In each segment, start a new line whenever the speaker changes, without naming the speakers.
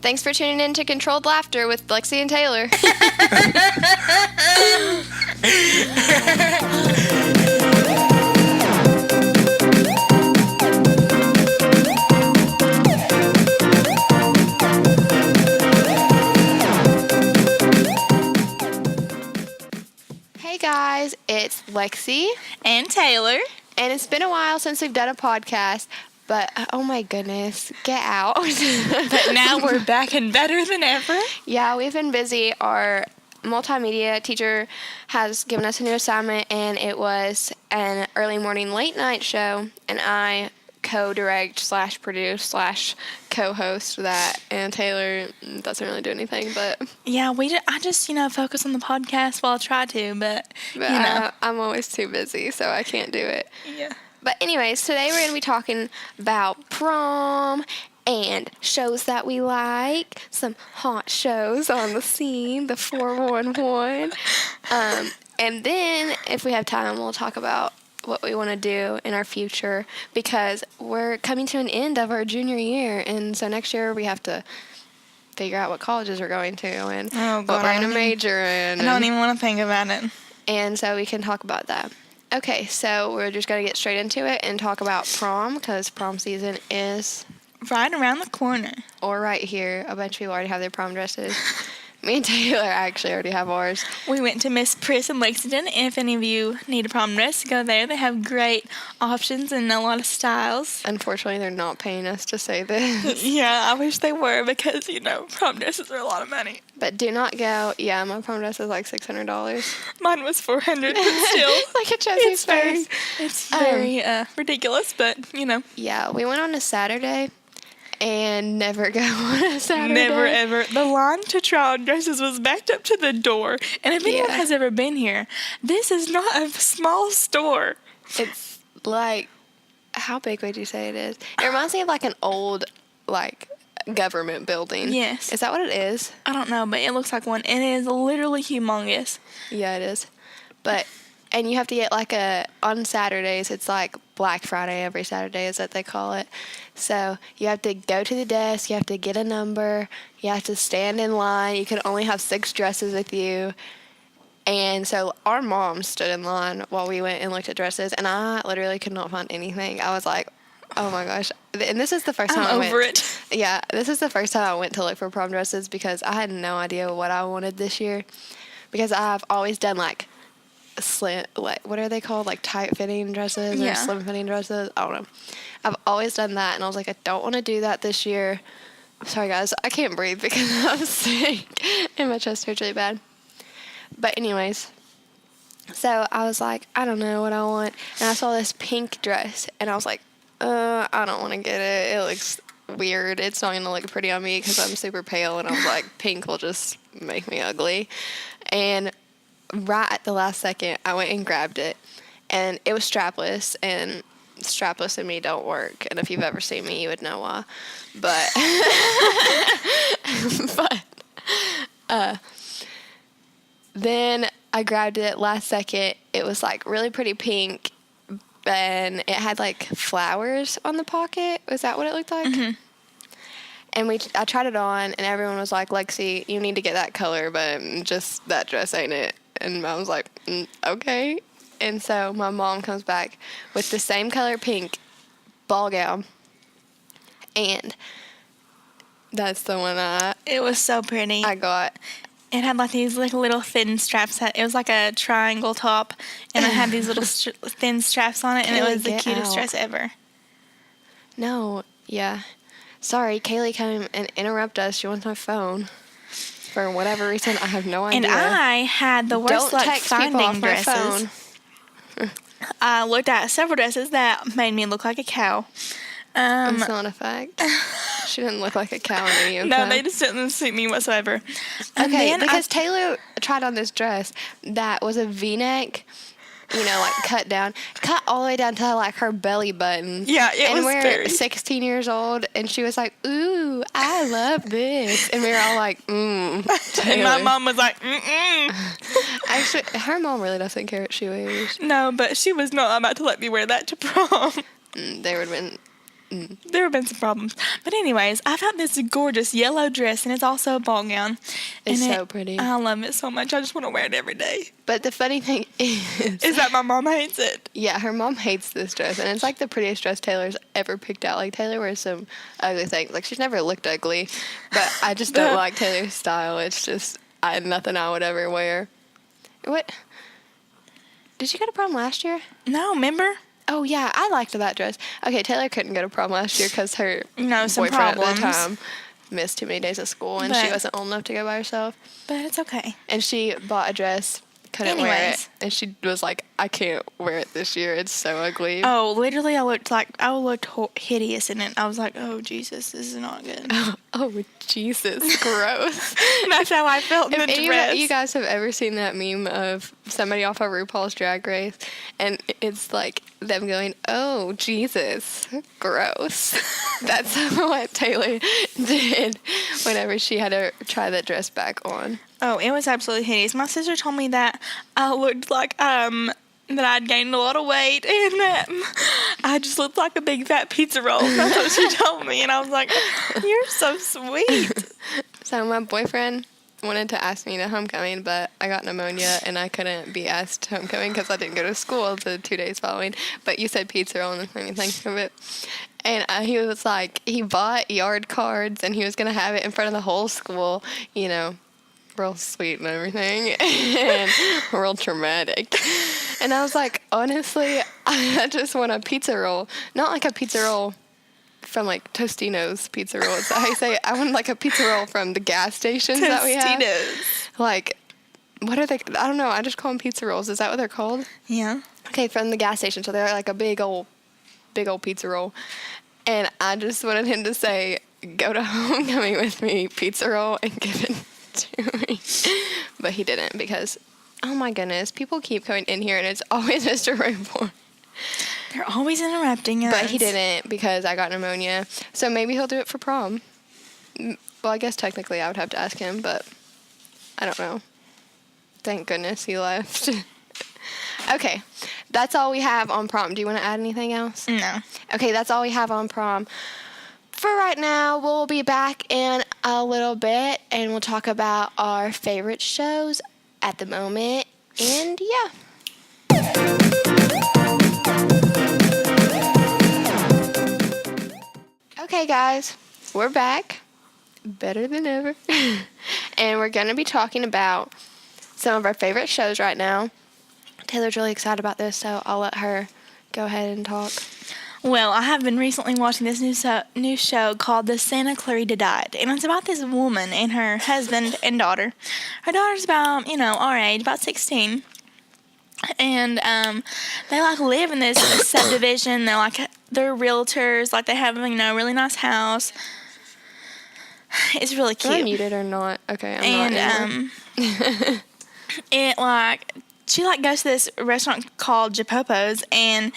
Thanks for tuning in to Controlled Laughter with Lexi and Taylar. Hey guys, it's Lexi
and Taylar.
And it's been a while since we've done a podcast, but oh my goodness, get out.
But now we're back and better than ever.
Yeah, we've been busy. Our multimedia teacher has given us a new assignment, and it was an early morning late night show, and I co-direct / produce / co-host that, and Taylar doesn't really do anything, but
yeah, I just focus on the podcast. Well, I try to, but
I'm always too busy, so I can't do it.
Yeah.
But anyways, today we're going to be talking about prom and shows that we like, some hot shows on the scene, the 411. And then, if we have time, we'll talk about what we want to do in our future, because we're coming to an end of our junior year, and so next year we have to figure out what colleges we're going to and what we're going to major in.
I don't even want to think about it.
And so we can talk about that. Okay, so we're just going to get straight into it and talk about prom, because prom season is
right around the corner.
Or right here. A bunch of people already have their prom dresses. Me and Taylar actually already have ours.
We went to Miss Priss in Lexington. If any of you need a prom dress, go there. They have great options and a lot of styles.
Unfortunately, they're not paying us to say this.
Yeah, I wish they were, because, prom dresses are a lot of money.
But do not go. Yeah, my prom dress is like $600.
Mine was $400, but still.
Like a Chelsea's face.
It's very ridiculous, but,
Yeah, we went on a Saturday. And never go on a Saturday.
Never, ever. The line to try on dresses was backed up to the door. And if anyone has ever been here, this is not a small store.
It's like, how big would you say it is? It reminds me of like an old, government building.
Yes.
Is that what it is?
I don't know, but it looks like one. And it is literally humongous.
Yeah, it is. And you have to get on Saturdays, it's like Black Friday every Saturday is what they call it. So you have to go to the desk, you have to get a number, you have to stand in line, you can only have 6 dresses with you. And so our mom stood in line while we went and looked at dresses, and I literally could not find anything. I was like, oh my gosh. And this is the first time I went.
I'm over it.
Yeah, this is the first time I went to look for prom dresses, because I had no idea what I wanted this year. Because I've always done slim, what are they called? Tight fitting dresses or slim fitting dresses? I don't know. I've always done that, and I was like, I don't want to do that this year. Sorry guys, I can't breathe because I'm sick and my chest hurts really bad. But anyways, so I was like, I don't know what I want, and I saw this pink dress, and I was like, I don't want to get it. It looks weird. It's not going to look pretty on me because I'm super pale, and I was like, pink will just make me ugly. And right at the last second, I went and grabbed it, and it was strapless, and strapless and me don't work. And if you've ever seen me, you would know why. But, then I grabbed it last second. It was really pretty pink, and it had flowers on the pocket. Was that what it looked like? Mm-hmm. And I tried it on, and everyone was like, Lexi, you need to get that color, but just that dress ain't it. And I was like, okay. And so my mom comes back with the same color pink ball gown. And that's the one
It was so pretty.
I got.
It had these little thin straps. It was like a triangle top, and it had these little thin straps on it, and it was the cutest dress ever.
No, yeah. Sorry, Kaylee came and interrupted us. She wants my phone. For whatever reason, I have no idea.
And I had the worst luck finding dresses. I looked at several dresses that made me look like a cow.
That's not a fact. She didn't look like a cow in any of them.
No, they just didn't suit me whatsoever.
Okay, because Taylar tried on this dress that was a V-neck, cut down, cut all the way down to her belly button.
Yeah, it was
And we're 16 years old, and she was like, ooh, I love this. And we were all like, Taylar.
And my mom was like, mm-mm.
Actually, her mom really doesn't care what she wears.
No, but she was not about to let me wear that to prom.
There would have been
There have been some problems. But anyways, I found this gorgeous yellow dress, and it's also a ball gown.
It's so pretty.
I love it so much. I just want to wear it every day.
But the funny thing is
that my mom hates it.
Yeah, her mom hates this dress, and it's like the prettiest dress Taylor's ever picked out. Like, Taylor wears some ugly things. Like, she's never looked ugly, but I just don't like Taylor's style. It's just nothing I would ever wear. What? Did you go to prom last year?
No, remember?
Oh, yeah, I liked that dress. Okay, Taylor couldn't go to prom last year because her
some
boyfriend
problems.
at the time missed too many days of school, and she wasn't old enough to go by herself.
But it's okay.
And she bought a dress, couldn't wear it, and she was like, I can't wear it this year. It's so ugly.
Oh, literally, I looked hideous in it. I was like, oh, Jesus, this is not good.
Oh, Jesus, gross.
That's how I felt in the dress.
If you guys have ever seen that meme of somebody off of RuPaul's Drag Race, and it's like them going, oh, Jesus, gross. That's what Taylor did whenever she had to try that dress back on.
Oh, it was absolutely hideous. My sister told me that I looked like, that I'd gained a lot of weight and that I just looked like a big fat pizza roll. That's what she told me. And I was like, you're so sweet.
So my boyfriend wanted to ask me to homecoming, but I got pneumonia and I couldn't be asked to homecoming because I didn't go to school the 2 days following. But you said pizza roll and it made me think of it. And he was like, he bought yard cards and he was going to have it in front of the whole school, you know, real sweet and everything, and real traumatic. And I was like, honestly, I just want a pizza roll. Not like a pizza roll from like Tostino's pizza roll. Is that how you say it? I want like a pizza roll from the gas stations that we have.
Tostitos.
Like, what are they? I don't know. I just call them pizza rolls. Is that what they're called?
Yeah.
Okay, from the gas station. So they're like a big old pizza roll. And I just wanted him to say, go to homecoming with me, pizza roll, and give it to me. But he didn't because, oh my goodness, people keep coming in here and it's always Mr. Rayborn.
They're always interrupting us.
But he didn't because I got pneumonia. So maybe he'll do it for prom. Well, I guess technically I would have to ask him, but I don't know. Thank goodness he left. Okay, that's all we have on prom. Do you want to add anything else?
No.
Okay, that's all we have on prom. For right now, we'll be back in a little bit, and we'll talk about our favorite shows at the moment. And yeah. Okay, guys, we're back. Better than ever. And we're going to be talking about some of our favorite shows right now. Taylor's really excited about this, so I'll let her go ahead and talk.
Well, I have been recently watching this new show called The Santa Clarita Diet, and it's about this woman and her husband and daughter. Her daughter's about, our age, about 16, and they live in this subdivision. They're realtors, they have a really nice house. It's really cute.
Am I muted or not? Okay, I'm not.
And she goes to this restaurant called Japopo's, and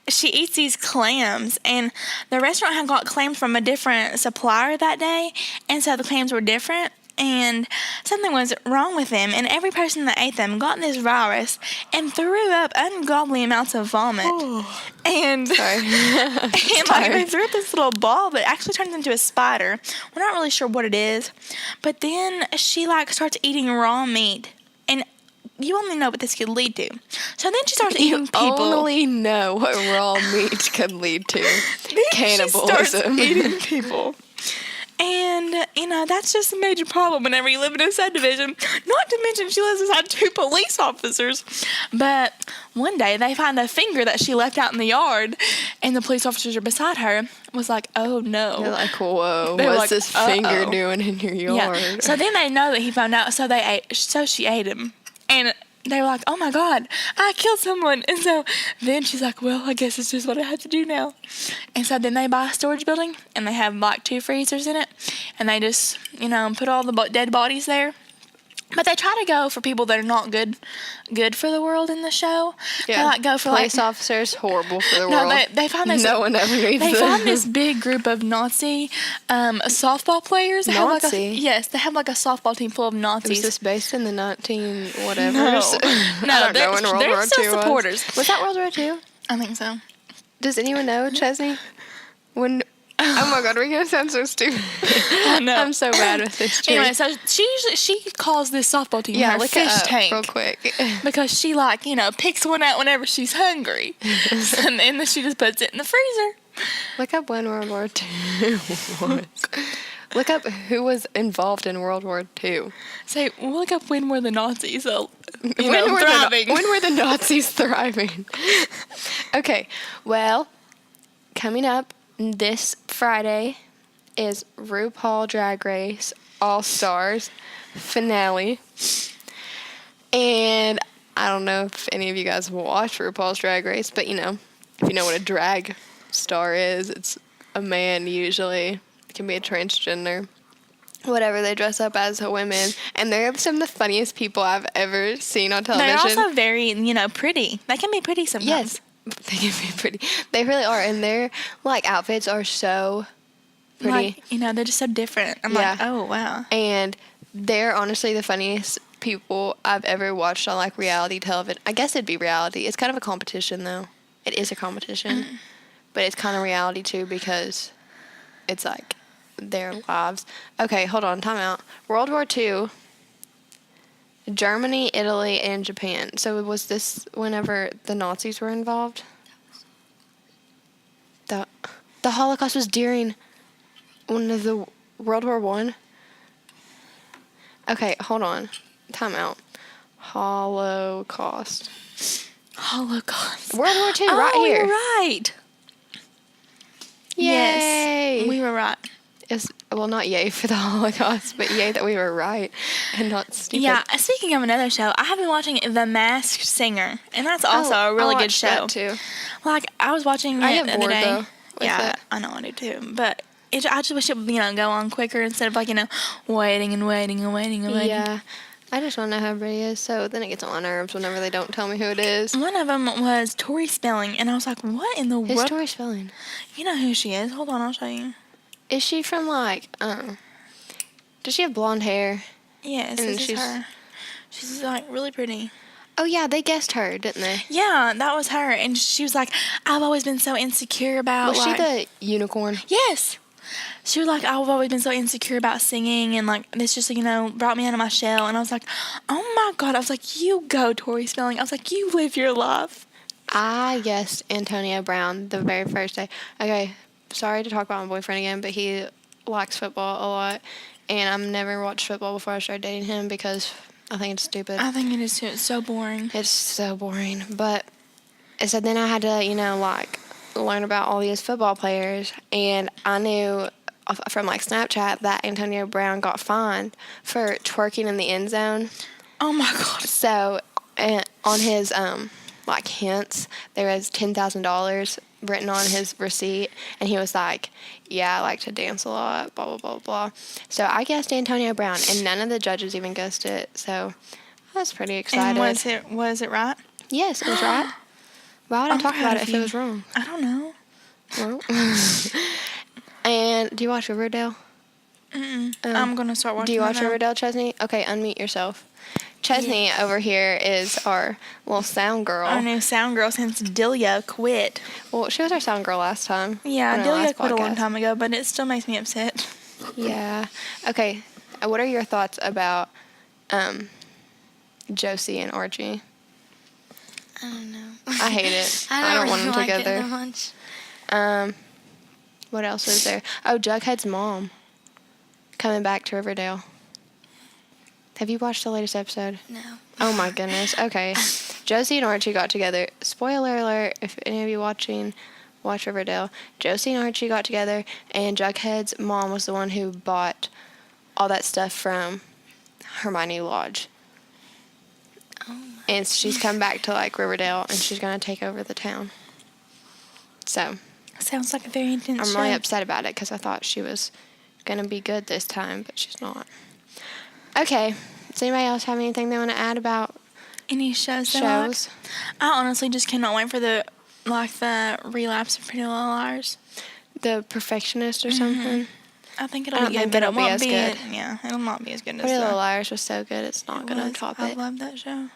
she eats these clams, and the restaurant had got clams from a different supplier that day, and so the clams were different, and something was wrong with them, and every person that ate them got this virus and threw up ungodly amounts of vomit. Oh. And,
Sorry.
and they threw up this little ball that actually turns into a spider. We're not really sure what it is, but then she starts eating raw meat, and you only know what this could lead to. So then she starts eating people.
You only know what raw meat could lead to. Cannibalism.
She starts eating people. And, that's just a major problem whenever you live in a subdivision. Not to mention she lives beside 2 police officers. But one day they find a finger that she left out in the yard, and the police officers are beside her. Was like, oh no.
They're like, whoa, what's this finger doing in your yard?
Yeah. So then they know that he found out, so she ate him. And they were like, oh my God, I killed someone. And so then she's like, well, I guess it's just what I have to do now. And so then they buy a storage building, and they have 2 freezers in it. And they just, put all the dead bodies there. But they try to go for people that are not good for the world in the show.
Yeah.
They go for
police officers, horrible for the world.
They find this.
No one ever needs them.
They find this big group of Nazi softball players. They
Nazi?
Yes, they have a softball team full of Nazis.
Was this based in the 19 whatevers?
No,
they're
still supporters.
Was that World War II?
I think so.
Does anyone know, Chesney? When Oh my god, we're gonna sound so stupid.
I know.
I'm so bad with this trick.
Anyway, so she calls this softball team her
look
fish
it up
tank.
real quick.
Because she picks one out whenever she's hungry. And then she just puts it in the freezer.
Look up when World War II was. Look up who was involved in World War II.
Say, look up when were the Nazis thriving.
When were the Nazis thriving? Okay, well, coming up this Friday is RuPaul Drag Race All-Stars finale. And I don't know if any of you guys watch RuPaul's Drag Race, but if you know what a drag star is, it's a man usually. It can be a transgender. Whatever, they dress up as women. And they're some of the funniest people I've ever seen on television.
They're also very, pretty. They can be pretty sometimes.
Yes, they can be pretty. They really are. And their, outfits are so pretty.
They're just so different. I'm like, oh, wow.
And they're honestly the funniest people I've ever watched on, reality television. I guess it'd be reality. It's kind of a competition, though. It is a competition. But it's kind of reality, too, because it's, their lives. Okay, hold on. Time out. World War II, Germany, Italy, and Japan. So was this whenever the Nazis were involved? The Holocaust was during one of the World War I? Okay, hold on. Time out. Holocaust. World War II, right here.
You're right.
Yay!
Yes, we were right.
Not yay for the Holocaust, but yay that we were right and not stupid.
Yeah, speaking of another show, I have been watching The Masked Singer, and that's also a really good show.
That too.
I was watching it
I get
the other
bored,
day.
though, with it.
I know I do too, but I just wish it would go on quicker instead of waiting and waiting and waiting and waiting.
Yeah, I just want to know who everybody is, so then it gets on my nerves whenever they don't tell me who it is.
One of them was Tori Spelling, and I was like, what in the world?
Who's Tori Spelling?
You know who she is. Hold on, I'll show you.
Is she from does she have blonde hair?
Yes,
And
this is her. She's really pretty.
Oh yeah, they guessed her, didn't they?
Yeah, that was her, and she was like, I've always been so insecure about.
Was she the unicorn?
Yes. She was like, I've always been so insecure about singing, and this just brought me out of my shell. And I was like, oh my god. I was like, you go, Tori Spelling. I was like, you live your life.
I guessed Antonio Brown the very first day. Okay, sorry to talk about my boyfriend again, but he likes football a lot, and I've never watched football before I started dating him because I think it's stupid.
I think it is too. It's so boring.
It's so boring. But so then I had to, learn about all these football players, and I knew from Snapchat that Antonio Brown got fined for twerking in the end zone.
Oh my god.
So on his hints, there was $10,000 written on his receipt, and he was like, yeah, I like to dance a lot, blah blah blah blah. So I guessed Antonio Brown, and none of the judges even guessed it, so I was pretty excited.
And was it right?
Yes, it was right. Why would I talk about it if it was wrong?
I don't know.
Well. And do you watch Riverdale?
I'm gonna start watching.
Do you watch Riverdale, Chesney? Okay, unmute yourself. Chesney over here is our little sound girl.
Our new sound girl since Delia quit.
Well, she was our sound girl last time.
Yeah, Delia quit a long time ago, but it still makes me upset.
Yeah. Okay, what are your thoughts about Josie and Archie?
I don't know.
I hate it. I don't want them together. Much. What else is there? Oh, Jughead's mom coming back to Riverdale. Have you watched the latest episode?
No.
Oh my goodness. Okay. Josie and Archie got together. Spoiler alert, if any of you watch Riverdale. Josie and Archie got together, and Jughead's mom was the one who bought all that stuff from Hermione Lodge.
Oh.
And she's come back to Riverdale, and she's going to take over the town. So.
Sounds like a very intense
I'm
show.
really upset about it because I thought she was going to be good this time, but she's not. Okay. Does anybody else have anything they want to add about
any shows?
I
honestly just cannot wait for the relapse of Pretty Little Liars.
The Perfectionist or something?
I think it'll be good, but
it'll be as good.
Yeah, it'll not be as good as
Pretty Little Liars was so good, it's not going to top it.
I love that show.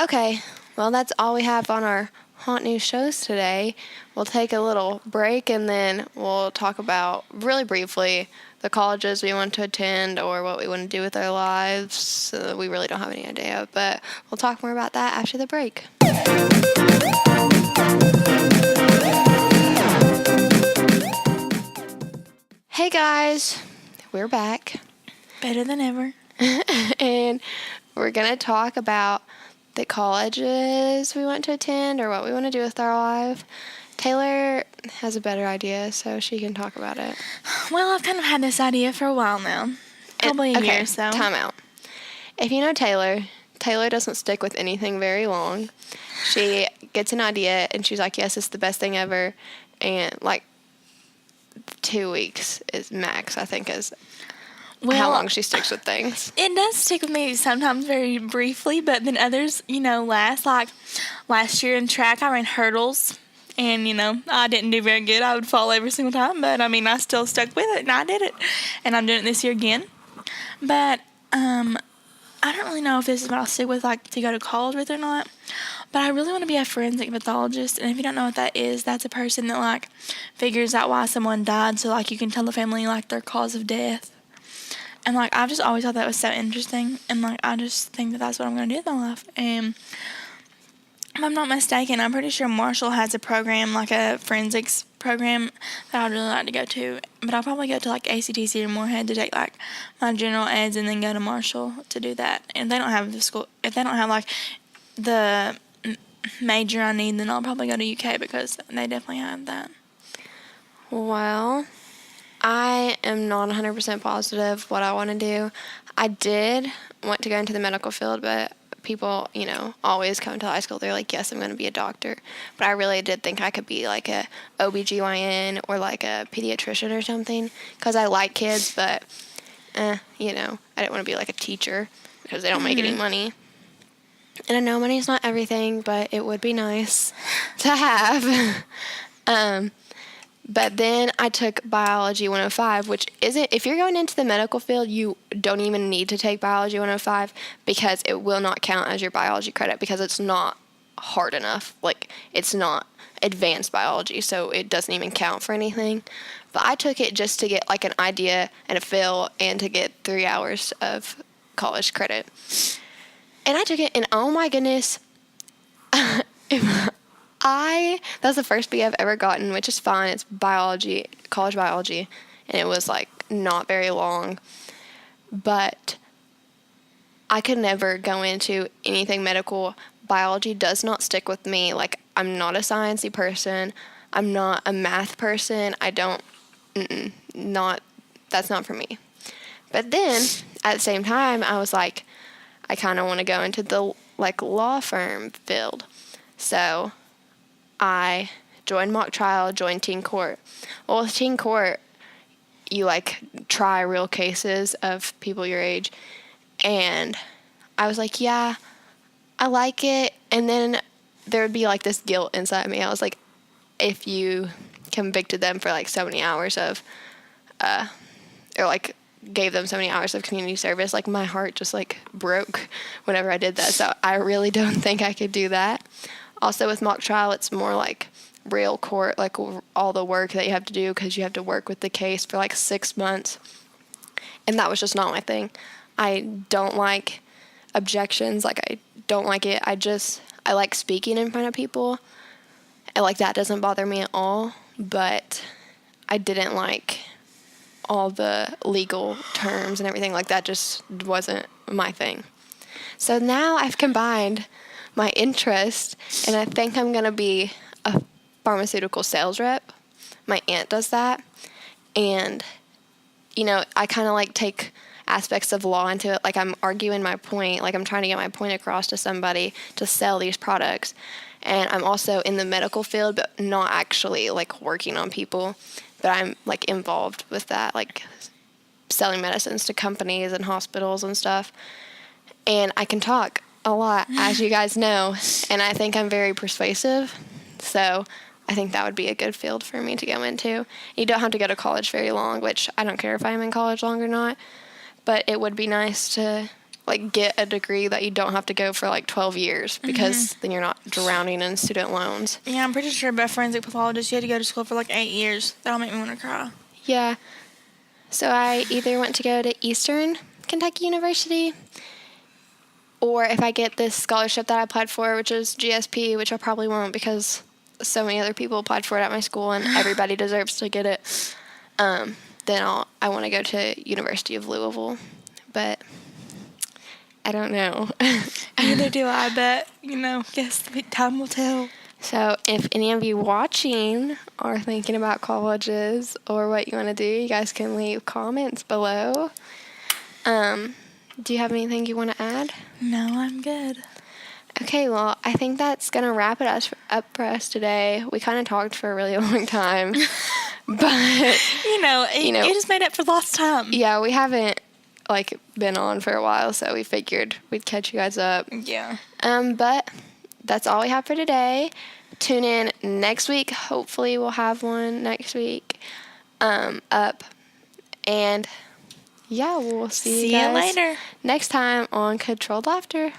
Okay. Well, that's all we have on our hot new shows today. We'll take a little break and then we'll talk about, really briefly, the colleges we want to attend or what we want to do with our lives. We really don't have any idea, but we'll talk more about that after the break. Hey guys, we're back.
Better than ever.
And we're going to talk about the colleges we want to attend or what we want to do with our life. Taylar has a better idea, so she can talk about it.
Well, I've kind of had this idea for a while now. Probably a year or so.
Time out. If you know Taylar doesn't stick with anything very long. She gets an idea, and she's like, yes, it's the best thing ever. And, 2 weeks is max, I think, is how long she sticks with things.
It does stick with me sometimes very briefly, but then others, last. Like last year in track, I ran hurdles, and, I didn't do very good. I would fall every single time, but, I still stuck with it, and I did it. And I'm doing it this year again. But I don't really know if this is what I'll stick with, to go to college with or not. But I really want to be a forensic pathologist, and if you don't know what that is, that's a person that, figures out why someone died, so, you can tell the family, their cause of death. And, I've just always thought that was so interesting. And, I just think that that's what I'm going to do with my life. And if I'm not mistaken, I'm pretty sure Marshall has a program, a forensics program that I'd really like to go to. But I'll probably go to, ACTC or Moorhead to take, my general eds and then go to Marshall to do that. And if they don't have if they don't have, the major I need, then I'll probably go to UK because they definitely have that.
Well, I am not 100% positive what I want to do. I did want to go into the medical field, but people, always come to high school. They're like, yes, I'm going to be a doctor. But I really did think I could be a OBGYN or a pediatrician or something because I like kids, but, I didn't want to be a teacher because they don't make any money. And I know money's not everything, but it would be nice to have. But then I took Biology 105, which isn't, if you're going into the medical field, you don't even need to take Biology 105 because it will not count as your biology credit because it's not hard enough. It's not advanced biology, so it doesn't even count for anything. But I took it just to get, an idea and a feel and to get 3 hours of college credit. And I took it, and oh my goodness, that's the first B I've ever gotten, which is fine. It's biology, college biology, and it was, not very long. But I could never go into anything medical. Biology does not stick with me. I'm not a sciencey person. I'm not a math person. That's not for me. But then, at the same time, I was like, I kind of want to go into the, law firm field. So I joined mock trial, joined teen court. Well, with teen court, you, try real cases of people your age. And I was like, yeah, I like it. And then there would be, this guilt inside me. I was like, if you convicted them for, so many hours of, or, gave them so many hours of community service, my heart just, broke whenever I did that. So I really don't think I could do that. Also, with mock trial, it's more real court, all the work that you have to do because you have to work with the case for 6 months. And that was just not my thing. I don't like objections. I don't like it. I like speaking in front of people. And that doesn't bother me at all. But I didn't like all the legal terms and everything that just wasn't my thing. So now I've combined my interest, and I think I'm going to be a pharmaceutical sales rep. My aunt does that. And, I kind of take aspects of law into it. I'm arguing my point. I'm trying to get my point across to somebody to sell these products. And I'm also in the medical field, but not actually, working on people. But I'm, involved with that, selling medicines to companies and hospitals and stuff. And I can talk a lot, as you guys know. And I think I'm very persuasive. So I think that would be a good field for me to go into. You don't have to go to college very long, which I don't care if I'm in college long or not. But it would be nice to like get a degree that you don't have to go for like 12 years because then you're not drowning in student loans.
Yeah, I'm pretty sure by forensic pathologist you had to go to school for like 8 years. That'll make me want to cry.
Yeah. So I either want to go to Eastern Kentucky University, or if I get this scholarship that I applied for, which is GSP, which I probably won't because so many other people applied for it at my school and everybody deserves to get it, then I want to go to University of Louisville. But I don't know.
Neither do I, but, guess time will tell.
So if any of you watching are thinking about colleges or what you want to do, you guys can leave comments below. Do you have anything you want to add?
No, I'm good.
Okay, well, I think that's going to wrap it up for us today. We kind of talked for a really long time. But,
it just made up for lost time.
Yeah, we haven't, been on for a while, so we figured we'd catch you guys up.
Yeah.
But that's all we have for today. Tune in next week. Hopefully we'll have one next week up. And, yeah, we'll see you guys
later
next time on Controlled Laughter.